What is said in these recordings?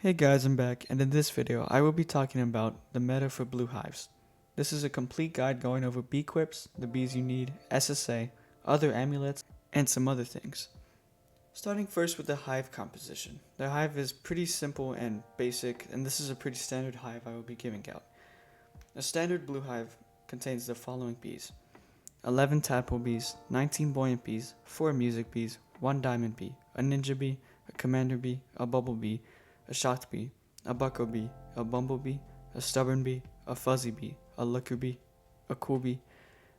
Hey guys, I'm back, and in this video I will be talking about the meta for blue hives. This is a complete guide going over bee quips, the bees you need, SSA, other amulets, and some other things. Starting first with the hive composition. The hive is pretty simple and basic, and this is a pretty standard hive I will be giving out. A standard blue hive contains the following bees: 11 tadpole bees, 19 buoyant bees, 4 music bees, 1 diamond bee, a ninja bee, a commander bee, a bubble bee, a shocked bee, a bucko bee, a bumblebee, a stubborn bee, a fuzzy bee, a looker bee, a cool bee,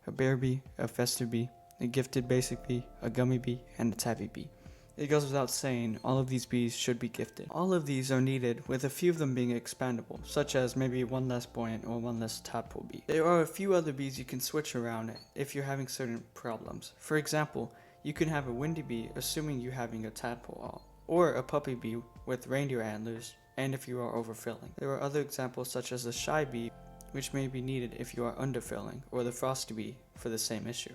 a bear bee, a fester bee, a gifted basic bee, a gummy bee, and a tabby bee. It goes without saying, all of these bees should be gifted. All of these are needed, with a few of them being expandable, such as maybe one less buoyant or one less tadpole bee. There are a few other bees you can switch around if you're having certain problems. For example, you can have a windy bee assuming you're having a tadpole, or a puppy bee with reindeer antlers, and if you are overfilling. There are other examples such as the shy bee, which may be needed if you are underfilling, or the frosty bee for the same issue.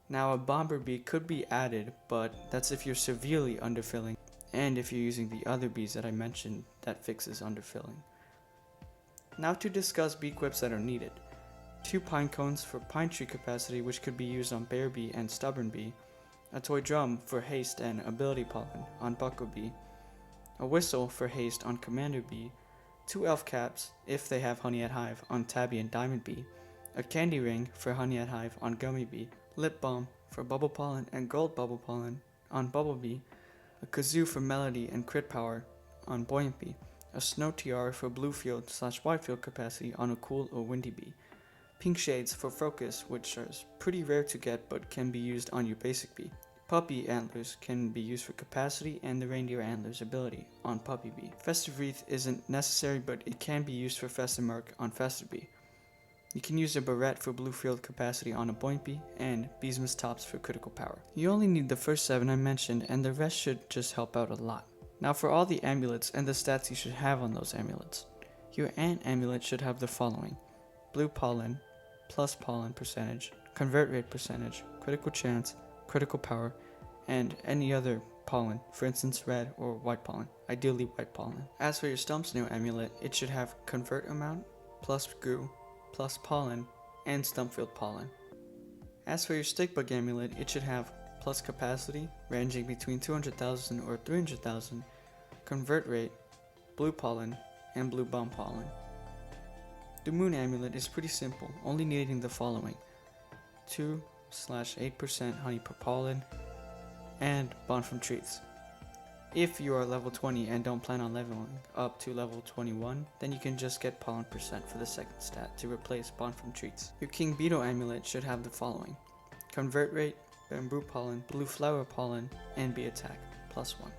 Now a bomber bee could be added, but that's if you're severely underfilling, and if you're using the other bees that I mentioned that fixes underfilling. Now to discuss bee quips that are needed. 2 pine cones for pine tree capacity, which could be used on bear bee and stubborn bee. A toy drum for haste and ability pollen on bucko bee. A whistle for haste on commander bee. 2 elf caps, if they have honey at hive, on tabby and diamond bee. A candy ring for honey at hive on gummy bee. Lip balm for bubble pollen and gold bubble pollen on bumblebee. A kazoo for melody and crit power on buoyant bee. A snow tiara for blue field / white field capacity on a cool or windy bee. Pink shades for focus, which is pretty rare to get but can be used on your basic bee. Puppy antlers can be used for capacity and the reindeer antlers ability on puppy bee. Festive wreath isn't necessary, but it can be used for festive mark on festive bee. You can use a barrette for blue field capacity on a buoyant bee, and beesmas tops for critical power. You only need the first 7 I mentioned, and the rest should just help out a lot. Now for all the amulets and the stats you should have on those amulets. Your ant amulet should have the following: blue pollen, plus pollen percentage, convert rate percentage, critical chance, critical power, and any other pollen, for instance red or white pollen, ideally white pollen. As for your stump snail amulet, it should have convert amount, plus goo, plus pollen, and stump field pollen. As for your stickbug amulet, it should have plus capacity, ranging between 200,000 or 300,000, convert rate, blue pollen, and blue bomb pollen. The moon amulet is pretty simple, only needing the following: 2/8% honey per pollen, and bond from treats. If you are level 20 and don't plan on leveling up to level 21, then you can just get pollen percent for the second stat to replace bond from treats. Your king beetle amulet should have the following: convert rate, bamboo pollen, blue flower pollen, and bee attack, +1.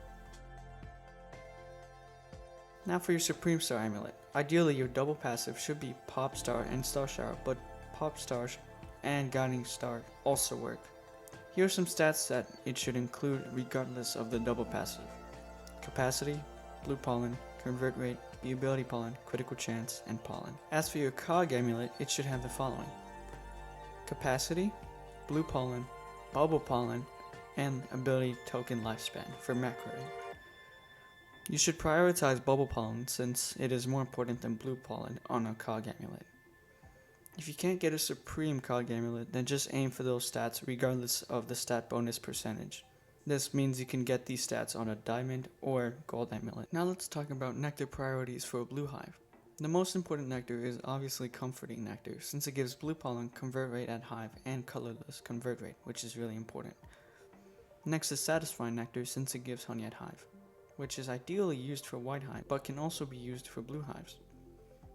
Now for your Supreme Star amulet. Ideally your double passive should be Pop Star and Star Shower, but Pop Star and Guiding Star also work. Here are some stats that it should include regardless of the double passive: capacity, blue pollen, convert rate, the ability pollen, critical chance, and pollen. As for your Cog amulet, it should have the following: capacity, blue pollen, bubble pollen, and ability token lifespan for macro. You should prioritize bubble pollen since it is more important than blue pollen on a Cog amulet. If you can't get a Supreme Cog amulet, then just aim for those stats regardless of the stat bonus percentage. This means you can get these stats on a diamond or gold amulet. Now let's talk about nectar priorities for a blue hive. The most important nectar is obviously comforting nectar, since it gives blue pollen convert rate at hive and colorless convert rate, which is really important. Next is satisfying nectar, since it gives honey at hive, which is ideally used for white hive, but can also be used for blue hives.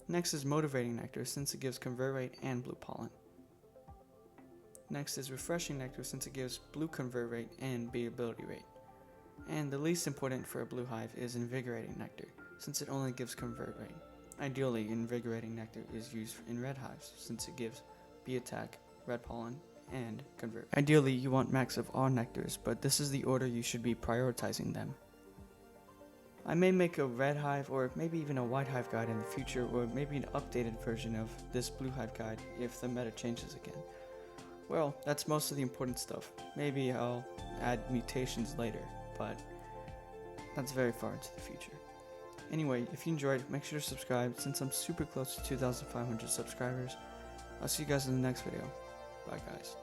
Next is motivating nectar, since it gives convert rate and blue pollen. Next is refreshing nectar, since it gives blue convert rate and bee ability rate. And the least important for a blue hive is invigorating nectar, since it only gives convert rate. Ideally, invigorating nectar is used in red hives, since it gives bee attack, red pollen, and convert. Ideally, you want max of all nectars, but this is the order you should be prioritizing them. I may make a red hive or maybe even a white hive guide in the future, or maybe an updated version of this blue hive guide if the meta changes again. Well, that's most of the important stuff. Maybe I'll add mutations later, but that's very far into the future. Anyway, if you enjoyed, make sure to subscribe since I'm super close to 2,500 subscribers. I'll see you guys in the next video. Bye guys.